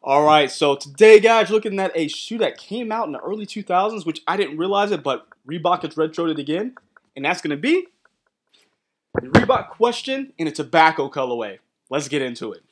Alright, so today guys, looking at a shoe that came out in the early 2000s, which I didn't realize it, but Reebok has retroed it again, and that's going to be the Reebok Question in a tobacco colorway. Let's get into it.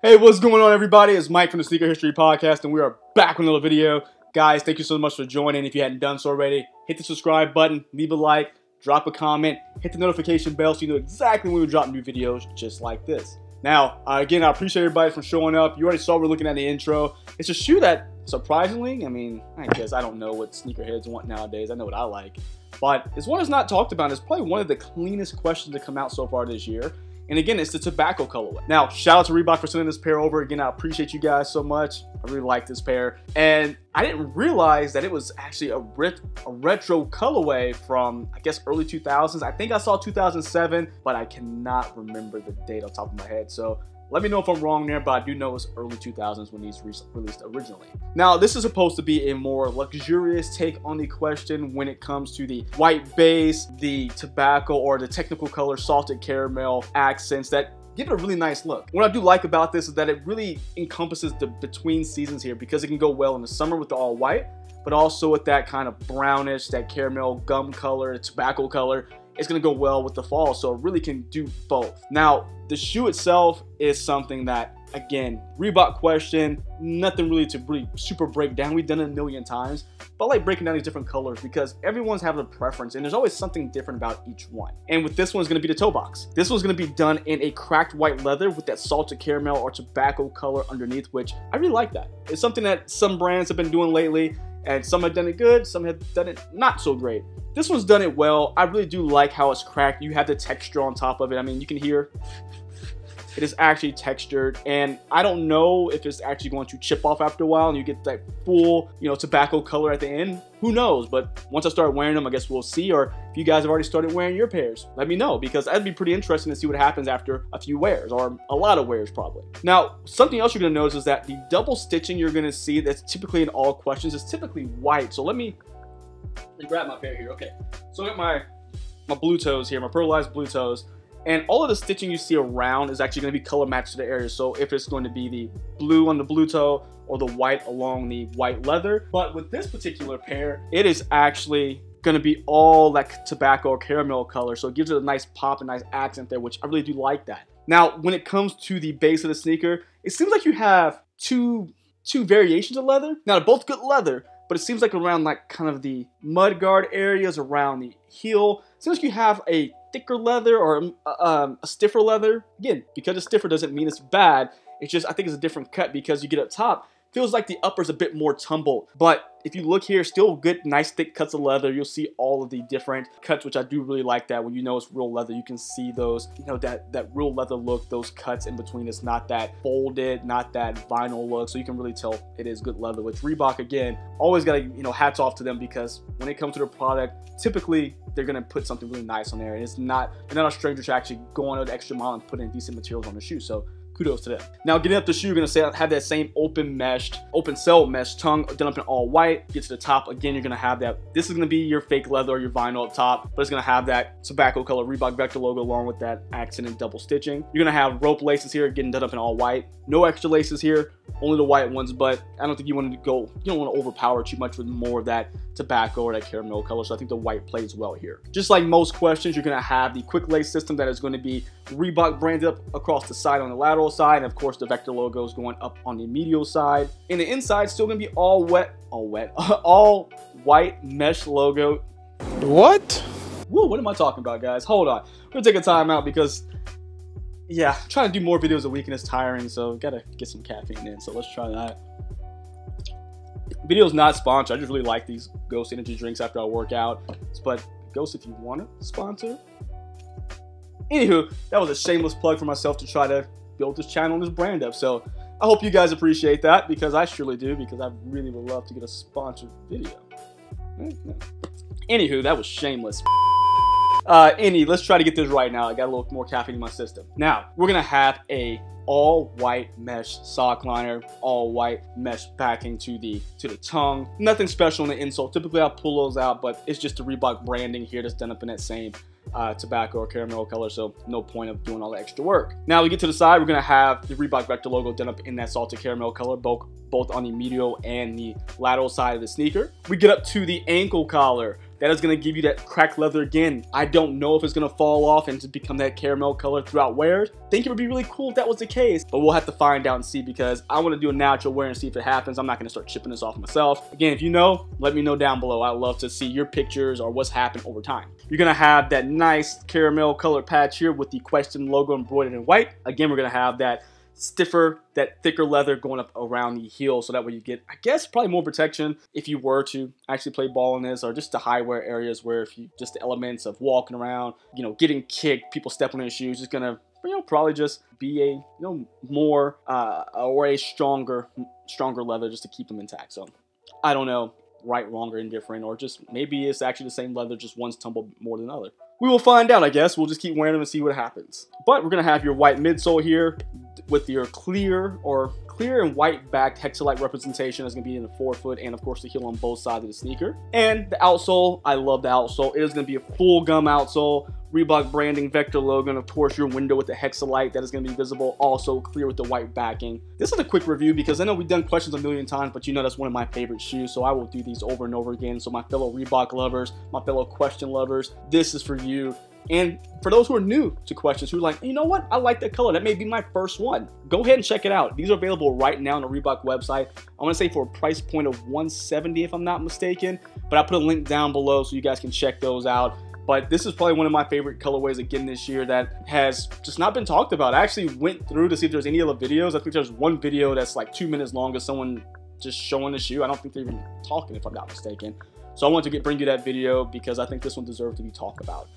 Hey, what's going on everybody? It's Mike from the Sneaker History Podcast, and we are back with another video. Guys, thank you so much for joining. If you hadn't done so already, hit the subscribe button, leave a like, drop a comment, hit the notification bell so you know exactly when we drop new videos just like this. Now, again, I appreciate everybody for showing up. You already saw we're looking at the intro. It's a shoe that, surprisingly, I guess I don't know what sneakerheads want nowadays. I know what I like. But it's one that's not talked about. It's probably one of the cleanest questions to come out so far this year. And again, it's the tobacco colorway. Now, shout out to Reebok for sending this pair over. Again, I appreciate you guys so much. I really like this pair. And I didn't realize that it was actually a retro colorway from, I guess, early 2000s. I think I saw 2007, but I cannot remember the date on top of my head. So let me know if I'm wrong there, but I do know it was early 2000s when these released originally. Now, this is supposed to be a more luxurious take on the question when it comes to the white base, the tobacco, or the technical color salted caramel accents that give it a really nice look. What I do like about this is that it really encompasses the between seasons here because it can go well in the summer with the all white, but also with that kind of brownish, that caramel gum color, tobacco color. It's going to go well with the fall, so it really can do both. Now, the shoe itself is something that, again, Reebok question, nothing really to super break down. We've done it a million times, but I like breaking down these different colors because everyone's having a preference, and there's always something different about each one. And with this one's going to be the toe box. This one's going to be done in a cracked white leather with that salted caramel or tobacco color underneath, which I really like that. It's something that some brands have been doing lately, and some have done it good, some have done it not so great. This one's done it well. I really do like how it's cracked. You have the texture on top of it. I mean, you can hear it is actually textured, and I don't know if it's actually going to chip off after a while and you get that full, tobacco color at the end. Who knows? But once I start wearing them, I guess we'll see. Or if you guys have already started wearing your pairs, let me know, because that'd be pretty interesting to see what happens after a few wears, or a lot of wears probably. Now, something else you're gonna notice is that the double stitching you're gonna see that's typically in all questions is typically white. So let me grab my pair here. Okay, so I got my blue toes here, my pearlized blue toes. And all of the stitching you see around is actually going to be color matched to the area. So if it's going to be the blue on the blue toe or the white along the white leather. But with this particular pair, it is actually going to be all like tobacco or caramel color. So it gives it a nice pop, a nice accent there, which I really do like that. Now, when it comes to the base of the sneaker, it seems like you have two variations of leather. Now, they're both good leather, but it seems like around like kind of the mudguard areas, around the heel, it seems like you have a thicker leather or a stiffer leather. Again, because it's stiffer doesn't mean it's bad. It's just, I think it's a different cut because you get up top, feels like the upper's a bit more tumbled. But if you look here, still good, nice thick cuts of leather. You'll see all of the different cuts, which I do really like that. When you know it's real leather, you can see those, that real leather look, those cuts in between. It's not that folded, not that vinyl look. So you can really tell it is good leather, which Reebok, again, always got to, hats off to them, because when it comes to their product, typically they're going to put something really nice on there. And they're not a stranger to actually going out the extra mile and putting decent materials on the shoe. So kudos to them. Now, getting up the shoe, you're going to have that same open cell mesh tongue done up in all white. Get to the top, again, you're going to have that. This is going to be your fake leather or your vinyl up top, but it's going to have that tobacco color Reebok Vector logo along with that accent and double stitching. You're going to have rope laces here, getting done up in all white. No extra laces here, only the white ones, but I don't think you don't want to overpower too much with more of that tobacco or that caramel color, so I think the white plays well here. Just like most questions, you're going to have the quick lace system that is going to be Reebok branded up across the side on the lateral side, and of course the Vector logo is going up on the medial side. In the inside, still going to be all white mesh logo. What? Whoa, what am I talking about, guys? Hold on. We're going to take a time out because, yeah, trying to do more videos a week and it's tiring, so gotta get some caffeine in, so let's try that. Video's not sponsored. I just really like these Ghost energy drinks after I work out. But Ghost, if you want to sponsor. Anywho, that was a shameless plug for myself to try to build this channel and this brand up. So I hope you guys appreciate that, because I surely do, because I really would love to get a sponsored video. Anywho, that was shameless. Let's try to get this right now. I got a little more caffeine in my system. Now, we're gonna have a all white mesh sock liner, all white mesh backing to the tongue. Nothing special in the insole. Typically I'll pull those out, but it's just the Reebok branding here that's done up in that same tobacco or caramel color, so no point of doing all the extra work. Now we get to the side, we're gonna have the Reebok Vector logo done up in that salted caramel color, both on the medial and the lateral side of the sneaker. We get up to the ankle collar. That is going to give you that cracked leather again. I don't know if it's going to fall off and just become that caramel color throughout wears. I think it would be really cool if that was the case, but we'll have to find out and see, because I want to do a natural wear and see if it happens. I'm not going to start chipping this off myself. Again, if you know, let me know down below. I'd love to see your pictures or what's happened over time. You're going to have that nice caramel colored patch here with the question logo embroidered in white. Again, we're going to have that stiffer, that thicker leather going up around the heel, so that way you get, I guess, probably more protection if you were to actually play ball in this, or just the high wear areas where if you just the elements of walking around, you know, getting kicked, people stepping on your shoes, is gonna, you know, probably just be a, you know, more or a stronger leather just to keep them intact. So I don't know, right, wrong, or indifferent, or just maybe it's actually the same leather, just one's tumbled more than the other. We will find out, I guess. We'll just keep wearing them and see what happens. But we're gonna have your white midsole here with your clear and white backed hexalite representation. That's gonna be in the forefoot and of course the heel on both sides of the sneaker. And the outsole, I love the outsole. It is gonna be a full gum outsole, Reebok branding, Vector logo, and of course your window with the hexalite that is going to be visible, also clear with the white backing. This is a quick review because I know we've done questions a million times, but you know that's one of my favorite shoes, so I will do these over and over again. So my fellow Reebok lovers, my fellow question lovers, this is for you. And for those who are new to questions, who are like, you know what, I like that color, that may be my first one, go ahead and check it out. These are available right now on the Reebok website. I want to say for a price point of $170 if I'm not mistaken, but I'll put a link down below so you guys can check those out. But this is probably one of my favorite colorways again this year that has just not been talked about. I actually went through to see if there's any other videos. I think there's one video that's like 2 minutes long of someone just showing the shoe. I don't think they're even talking, if I'm not mistaken. So I wanted to bring you that video because I think this one deserves to be talked about.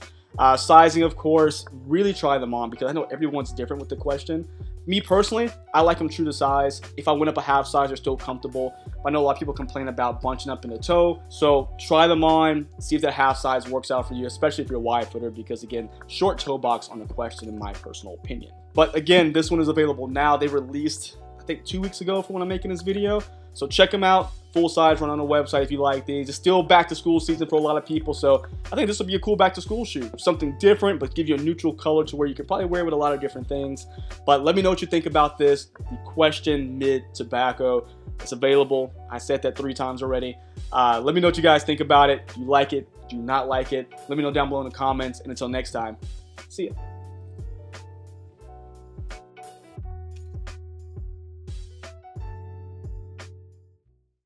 Sizing, of course, really try them on because I know everyone's different with the question. Me personally, I like them true to size. If I went up a half size, they're still comfortable. I know a lot of people complain about bunching up in the toe, so try them on, see if that half size works out for you, especially if you're a wide footer, because again, short toe box on the question in my personal opinion. But again, this one is available now. They released, I think 2 weeks ago from when I'm making this video. So check them out, full size, run on the website if you like these. It's still back to school season for a lot of people, so I think this will be a cool back to school shoe. Something different, but give you a neutral color to where you can probably wear it with a lot of different things. But let me know what you think about this. The question mid tobacco, it's available. I said that 3 times already. Let me know what you guys think about it. Do you like it? Do you not like it? Let me know down below in the comments. And until next time, see ya.